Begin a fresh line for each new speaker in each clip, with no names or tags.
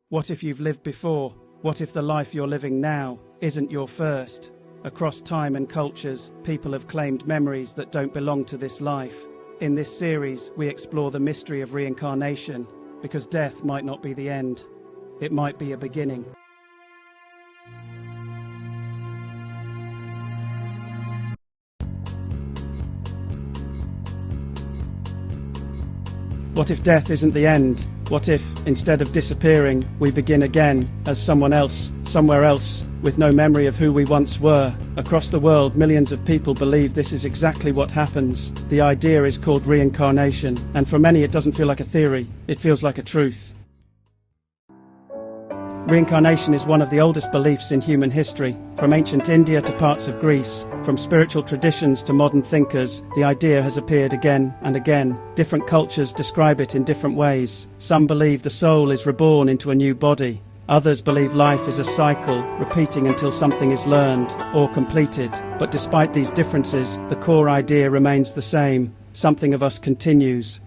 What if you've lived before? What if the life you're living now isn't your first? Across time and cultures, people have claimed memories that don't belong to this life. In this series, we explore the mystery of reincarnation, because death might not be the end. It might be a beginning. What if death isn't the end? What if, instead of disappearing, we begin again as someone else, somewhere else, with no memory of who we once were? Across the world, millions of people believe this is exactly what happens. The idea is called reincarnation, and for many it doesn't feel like a theory, it feels like a truth. Reincarnation is one of the oldest beliefs in human history. From ancient India to parts of Greece, from spiritual traditions to modern thinkers, the idea has appeared again and again. Different cultures describe it in different ways. Some believe the soul is reborn into a new body. Others believe life is a cycle, repeating until something is learned or completed. But despite these differences, the core idea remains the same. Something of us continues.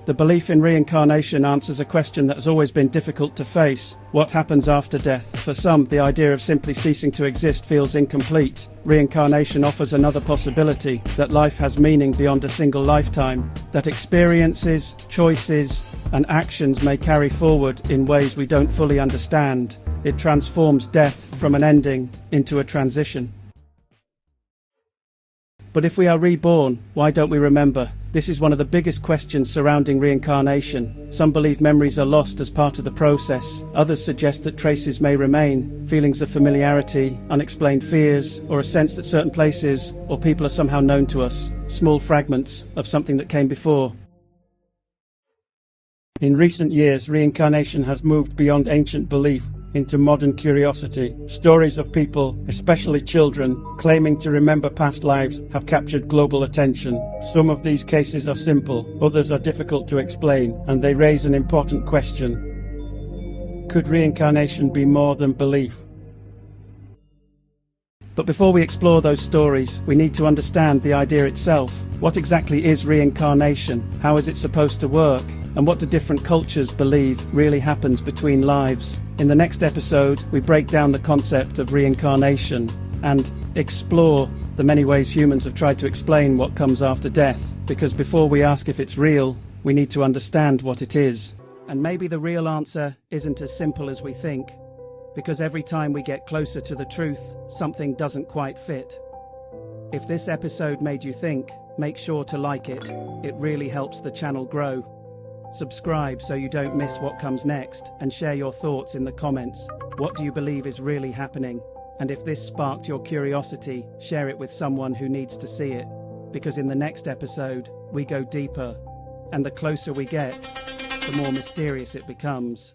The belief in reincarnation answers a question that has always been difficult to face. What happens after death? For some, the idea of simply ceasing to exist feels incomplete. Reincarnation offers another possibility, that life has meaning beyond a single lifetime, that experiences, choices, and actions may carry forward in ways we don't fully understand. It transforms death from an ending into a transition. But if we are reborn, why don't we remember? This is one of the biggest questions surrounding reincarnation. Some believe memories are lost as part of the process. Others suggest that traces may remain, feelings of familiarity, unexplained fears, or a sense that certain places or people are somehow known to us, small fragments of something that came before. In recent years, reincarnation has moved beyond ancient belief into modern curiosity. Stories of people, especially children, claiming to remember past lives have captured global attention. Some of these cases are simple, others are difficult to explain, and they raise an important question. Could reincarnation be more than belief? But before we explore those stories, we need to understand the idea itself. What exactly is reincarnation? How is it supposed to work? And what do different cultures believe really happens between lives? In the next episode, we break down the concept of reincarnation and explore the many ways humans have tried to explain what comes after death. Because before we ask if it's real, we need to understand what it is. And maybe the real answer isn't as simple as we think. Because every time we get closer to the truth, something doesn't quite fit. If this episode made you think, make sure to like it. It really helps the channel grow. Subscribe so you don't miss what comes next, and share your thoughts in the comments. What do you believe is really happening? And if this sparked your curiosity, share it with someone who needs to see it. Because in the next episode, we go deeper. And the closer we get, the more mysterious it becomes.